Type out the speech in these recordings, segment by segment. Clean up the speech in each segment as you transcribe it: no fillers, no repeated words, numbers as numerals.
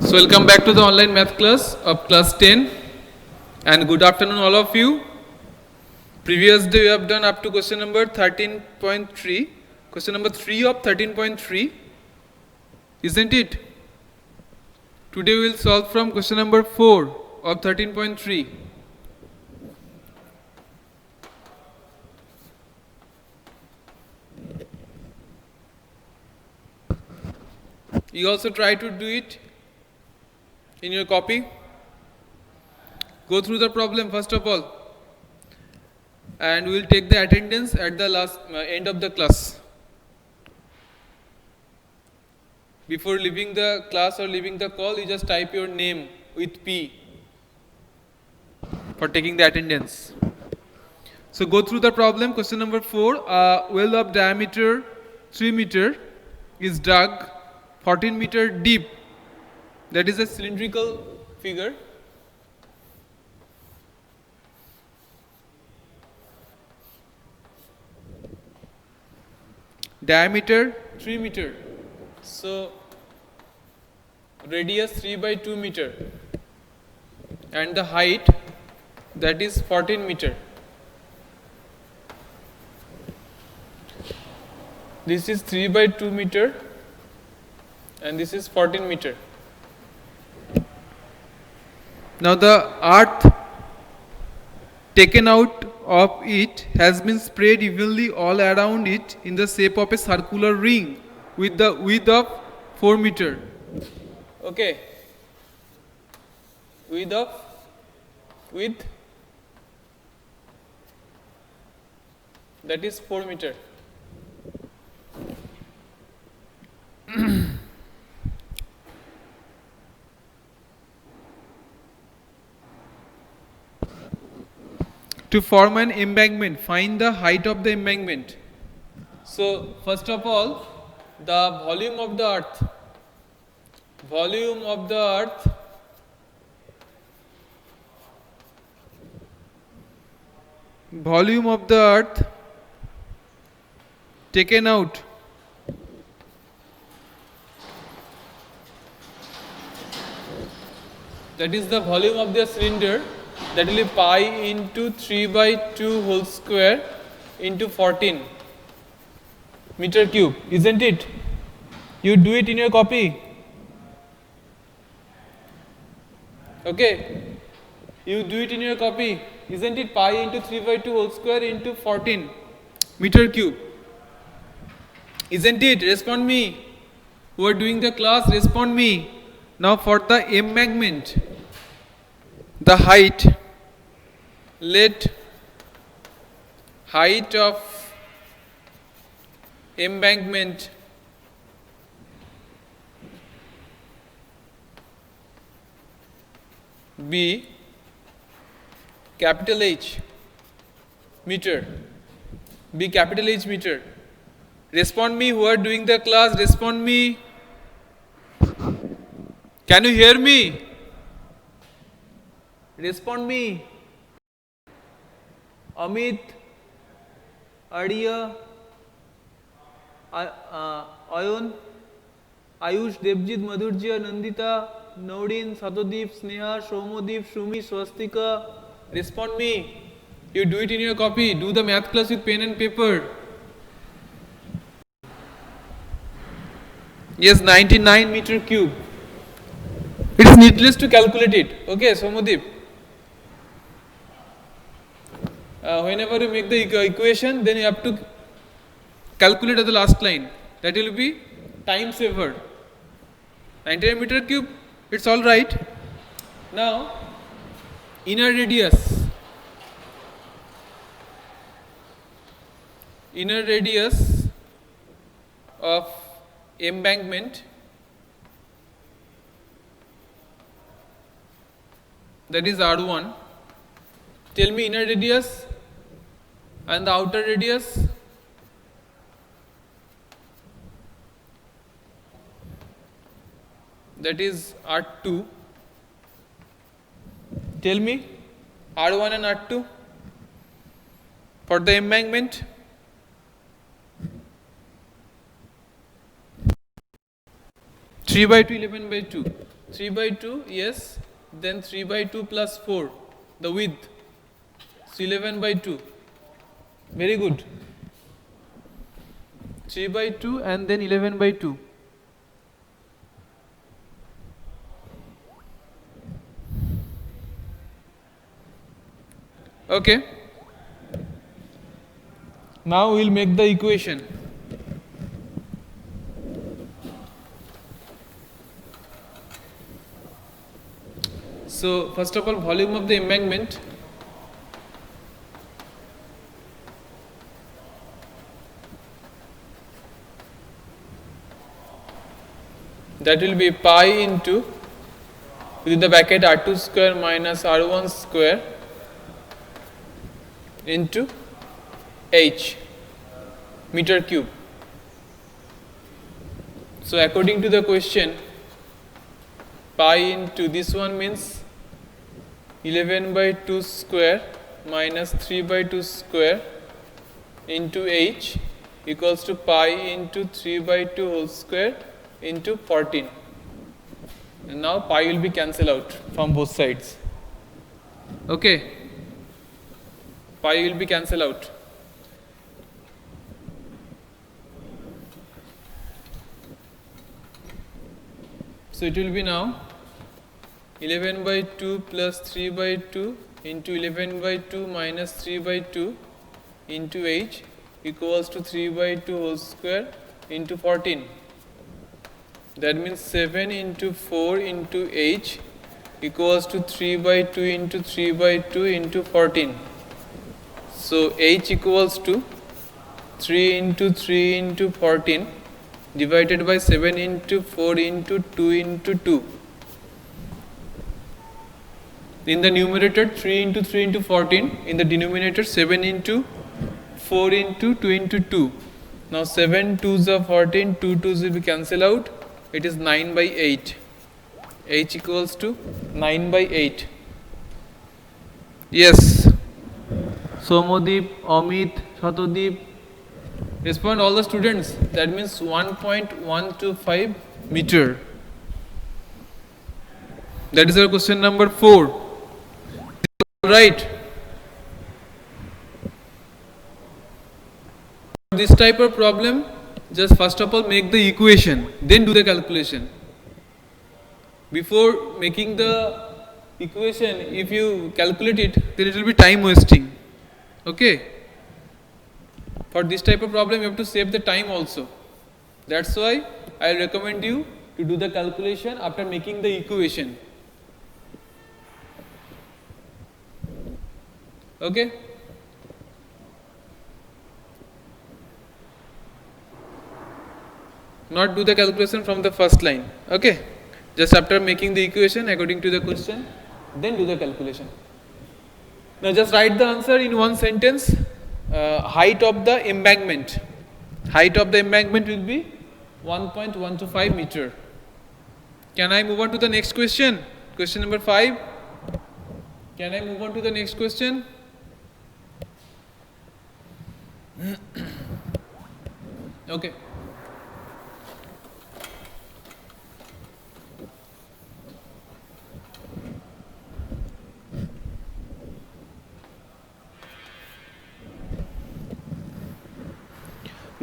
So welcome back to the online math class of class 10 and good afternoon all of you. Previous day we have done up to question number 13.3, question number 3 of 13.3, isn't it? Today we will solve from question number 4 of 13.3. You also try to do it in your copy. Go through the problem first of all, and we will take the attendance at the last end of the class. Before leaving the class or leaving the call, you just type your name with P for taking the attendance. So go through the problem. Question number 4. A well of diameter 3 meter is dug 14 meter deep. That is a cylindrical figure. Diameter 3 meter. So radius 3 by 2 meter. And the height, that is 14 meter. This is 3 by 2 meter and this is 14 meter. Now the earth taken out of it has been spread evenly all around it in the shape of a circular ring with the width of 4 meter. Okay. Width that is 4 meter. To form an embankment, find the height of the embankment. So, first of all, the volume of the earth. Volume of the earth taken out that is the volume of the cylinder, that will be pi into 3 by 2 whole square into 14 meter cube, isn't it? You do it in your copy. Okay, you do it in your copy, isn't it? Pi into 3 by 2 whole square into 14 meter cube, isn't it? Respond me. Who are doing the class, respond me. Now for the embankment, the height, let height of embankment be capital H meter. Be capital H meter. Respond me who are doing the class, respond me. Can you hear me? Respond me. Amit, Arya, Ayun, Ayush, Devjit, Madhurjya, Nandita, Naudin, Satodip, Sneha, Shomodip, Shumi, Swastika. Respond me. You do it in your copy. Do the math class with pen and paper. Yes, 99 meter cube. It is needless to calculate it. Okay, Somodip. Whenever you make the equation, then you have to calculate at the last line. That will be time saver. 99 meter cube, it's all right. Now, inner radius of embankment, that is R1. Tell me inner radius and the outer radius. That is R2. Tell me R1 and R2 for the embankment. 3 by 2, 11 by 2. 3 by 2, yes. Then 3 by 2 plus 4, the width. So 11 by 2. Very good. 3 by 2 and then 11 by 2. Okay. Now we will make the equation. So first of all, volume of the embankment. That will be pi into, within the bracket, R2 square minus R1 square into H, meter cube. So according to the question, pi into this one means 11 by 2 square minus 3 by 2 square into H equals to pi into 3 by 2 whole square into 14. And now pi will be cancelled out from both sides. Okay. Pi will be cancelled out. So it will be now 11 by 2 plus 3 by 2 into 11 by 2 minus 3 by 2 into H equals to 3 by 2 whole square into 14. That means 7 into 4 into H equals to 3 by 2 into 3 by 2 into 14. So H equals to 3 into 3 into 14 divided by 7 into 4 into 2 into 2. In the numerator 3 into 3 into 14, in the denominator 7 into 4 into 2 into 2. Now 7 2s are 14, 2 2s will be cancelled out. It is 9 by 8. H equals to 9 by 8. Yes. Somodeep, Amit, Shatodeep. Respond all the students. That means 1.125 meter. That is our question number 4. Right. This type of problem, just first of all make the equation, then do the calculation. Before making the equation, if you calculate it, then it will be time wasting. Okay. For this type of problem, you have to save the time also. That's why I recommend you to do the calculation after making the equation. Okay. Not do the calculation from the first line. Okay. Just after making the equation according to the question, then do the calculation. Now just write the answer in one sentence. Height of the embankment. Height of the embankment will be 1.125 meter. Can I move on to the next question? Question number 5. Can I move on to the next question? Okay.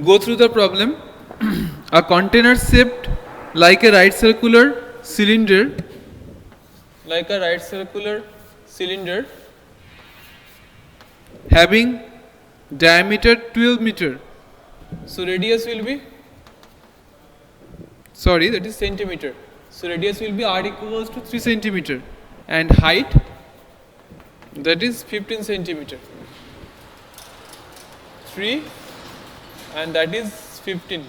Go through the problem. A container shaped like a right circular cylinder, having diameter 12 meter. So radius will be, that is centimeter. So radius will be r equals to 3 centimeter and height, that is 15 centimeter. 3 and that is 15.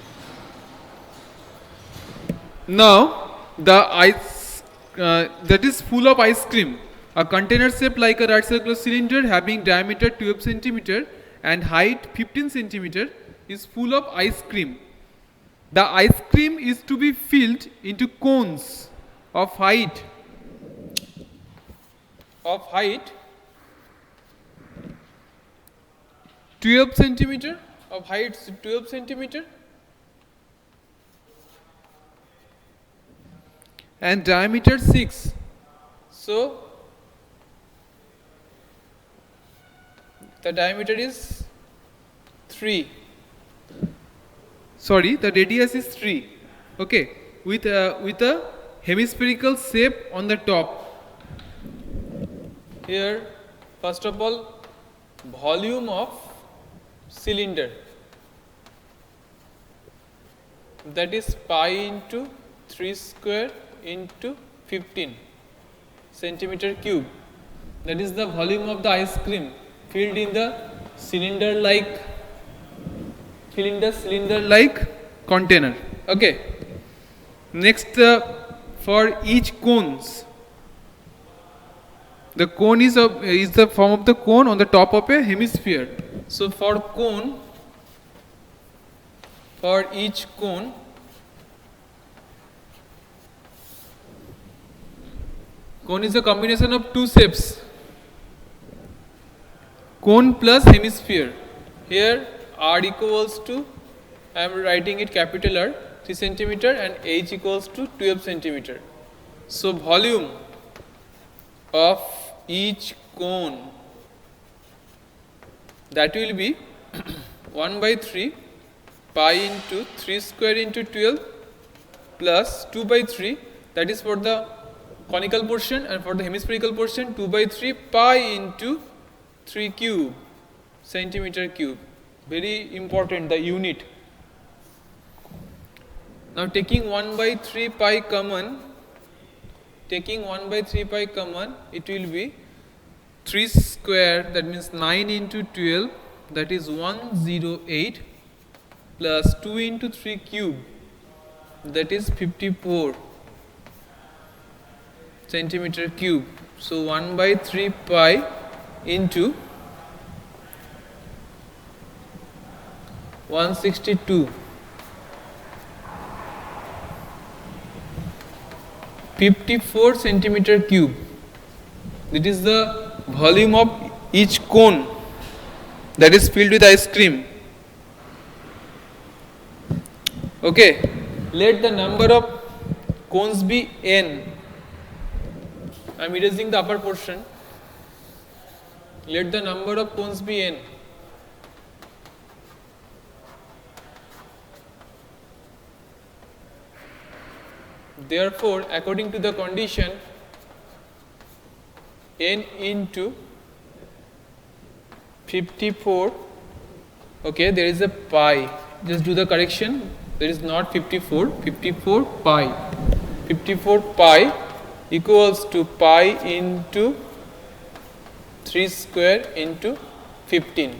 Now the ice that is full of ice cream. A container shaped like a right circular cylinder having diameter 12 centimeter and height 15 centimeter is full of ice cream. The ice cream is to be filled into cones of height 12 centimeter, of height 12 centimeter and diameter 6. So the diameter is 3. Sorry, the radius is 3. Okay, with a hemispherical shape on the top. Here, first of all, volume of cylinder, that is pi into 3 square into 15 centimeter cube. That is the volume of the ice cream filled in the cylinder like container. Okay. Next, for each cones, the cone is the form of the cone on the top of a hemisphere. So for each cone, cone is a combination of two shapes, cone plus hemisphere. Here R equals to, I am writing it capital R, 3 centimeter, and H equals to 12 centimeter. So volume of each cone, that will be 1 by 3 pi into 3 square into 12 plus 2 by 3, that is for the conical portion, and for the hemispherical portion 2 by 3 pi into 3 cube centimeter cube. Very important, the unit. Now taking 1 by 3 pi common, it will be 3 square, that means 9 into 12, that is 108, plus 2 into 3 cube, that is 54 centimeter cube. So 1 by 3 pi into 162, 54 centimeter cube. That is the volume of each cone that is filled with ice cream. Okay, let the number of cones be n. I am erasing the upper portion. Let the number of cones be n. Therefore, according to the condition, n into 54, okay, there is a pi, just do the correction, there is not 54, 54 pi, 54 pi equals to pi into 3 square into 15.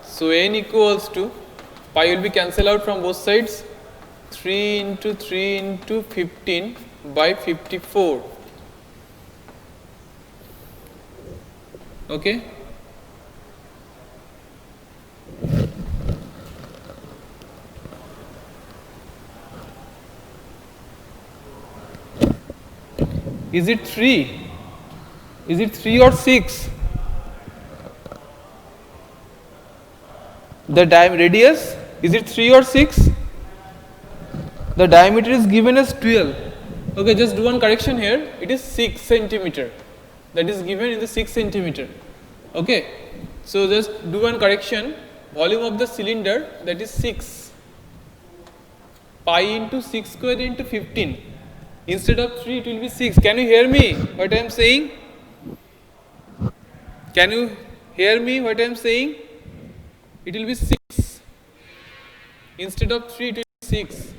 So n equals to, pi will be cancelled out from both sides, 3 into 3 into 15 by 54. Okay. Is it 3? Is it 3 or 6? The radius, is it 3 or 6? The diameter is given as 12. Okay, just do one correction here. It is 6 centimeter. That is given in the 6 centimeter. Okay, so just do one correction. Volume of the cylinder, that is 6. Pi into 6 square into 15. Instead of 3, it will be 6. Can you hear me what I am saying? Can you hear me what I am saying? It will be 6. Instead of 3, it will be 6.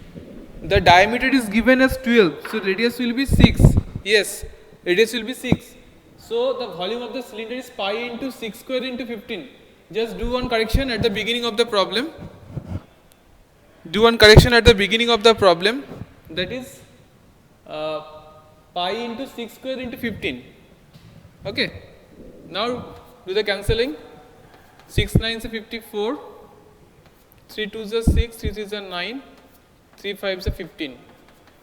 The diameter is given as 12. So radius will be 6. Yes, radius will be 6. So the volume of the cylinder is pi into 6 square into 15. Just do one correction at the beginning of the problem. Do one correction at the beginning of the problem. That is pi into 6 square into 15. Okay. Now do the cancelling. 6 9s are 54. 3 2s are 6. 3 3s are 9. 3 5s are 15.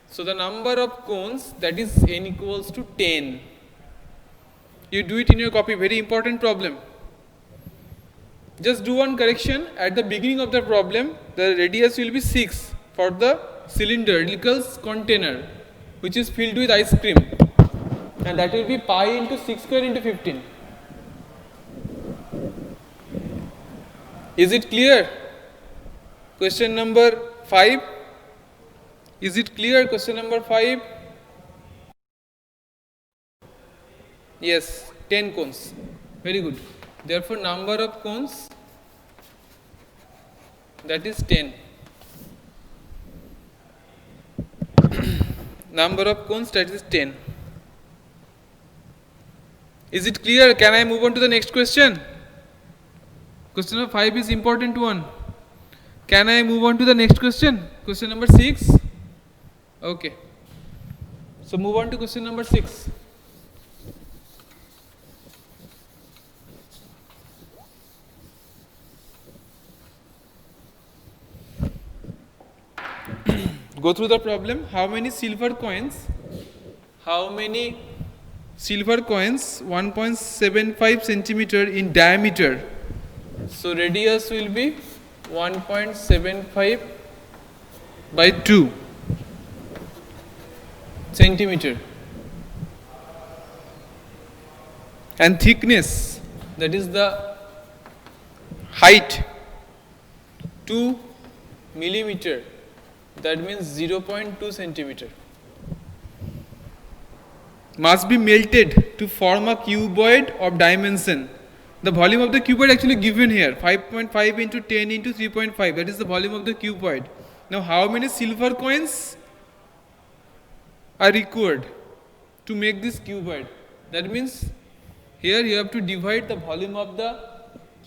So the number of cones, that is n equals to 10. You do it in your copy. Very important problem. Just do one correction. At the beginning of the problem, the radius will be 6 for the cylindrical container which is filled with ice cream, and that will be pi into 6 square into 15. Is it clear? Question number 5. Is it clear? Question number 5. Yes, 10 cones. Very good. Therefore, number of cones, that is 10. Number of cones, that is 10. Is it clear? Can I move on to the next question? Question number 5 is important one. Can I move on to the next question? Question number 6. Okay. So move on to question number 6. Go through the problem. How many silver coins? 1.75 centimeter in diameter. So radius will be 1.75 by 2 centimeter. And thickness, that is the height, 2 millimeter. That means 0.2 centimeter. Must be melted to form a cuboid of dimension. The volume of the cuboid actually given here, 5.5 into 10 into 3.5. That is the volume of the cuboid. Now how many silver coins are required to make this cuboid? That means here you have to divide the volume of the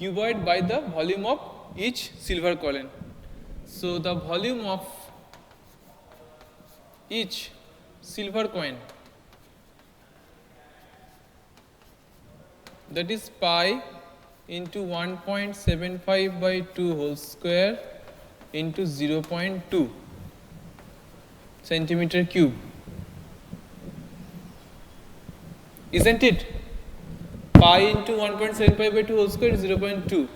cuboid by the volume of each silver coin. So the volume of each silver coin, that is pi into 1.75 by 2 whole square into 0.2 centimeter cube. Isn't it? Pi into 1.75 by 2 whole square is 0.2.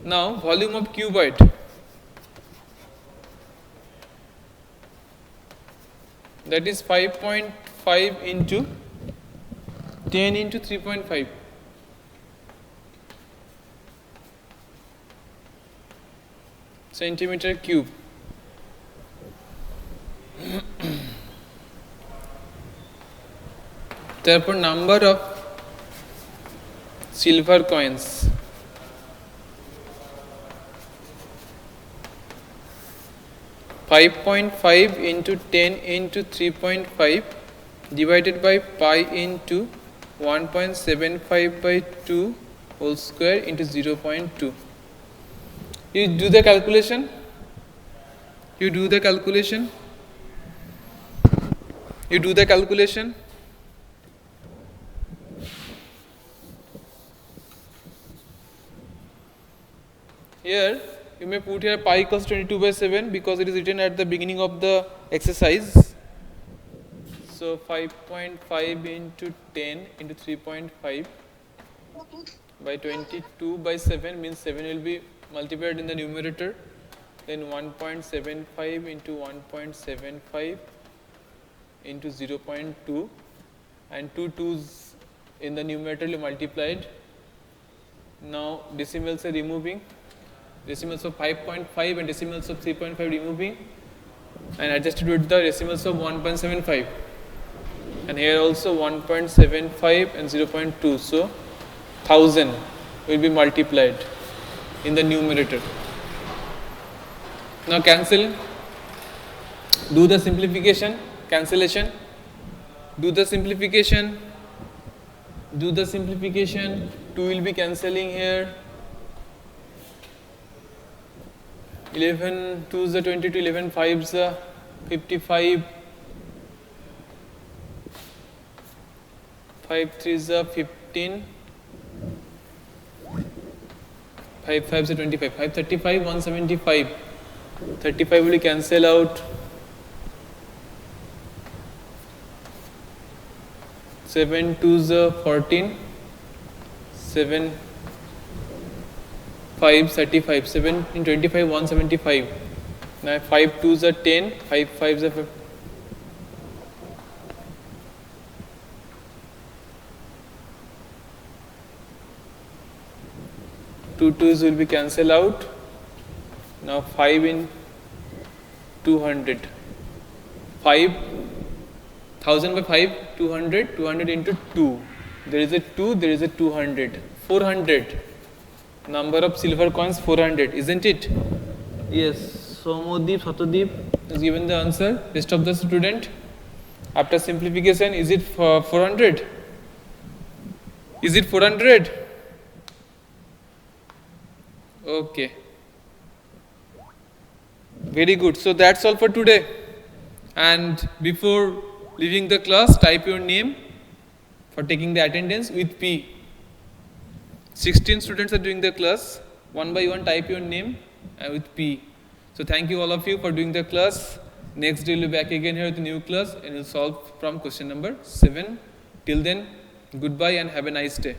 Now volume of cuboid, that is 5.5 into 10 into 3.5. Centimeter cube. Therefore, number of silver coins, (5.5) into 10 into 3.5 divided by pi into 1.75 by 2 whole square into 0.2. You do the calculation. You do the calculation. You do the calculation. Here you may put here pi equals 22 by 7 because it is written at the beginning of the exercise. So 5.5 into 10 into 3.5 by 22 by 7 means 7 will be multiplied in the numerator, then 1.75 into 1.75 into 0.2 and 2 2's in the numerator will be multiplied. Now decimals are removing, decimals of 5.5 and decimals of 3.5 removing and adjusted with the decimals of 1.75, and here also 1.75 and 0.2, so 1000 will be multiplied in the numerator. Now cancel, do the simplification, cancellation, do the simplification, 2 will be cancelling here, 11 2s are 22, 11 5s are 55, 5 3s are 15, 5 5s are 25, 5 35, 175, 35 will cancel out, 7 2s are 14, 7 535, 7 in 25, 175. Now 5 2s are 10, 5 5s are 50. 2 2s will be cancelled out. Now 5 in 200. 5,000 by 5, 200, 200 into 2. There is a 2, there is a 200. 400. Number of silver coins 400, isn't it? Yes. Somodeep, Satodip has given the answer. Rest of the student. After simplification, is it 400? Is it 400? Okay. Very good. So that's all for today. And before leaving the class, type your name for taking the attendance with P. 16 students are doing the class. One by one, type your name with P. So thank you all of you for doing the class. Next day we'll be back again here with a new class and we'll solve from question number 7. Till then, goodbye and have a nice day.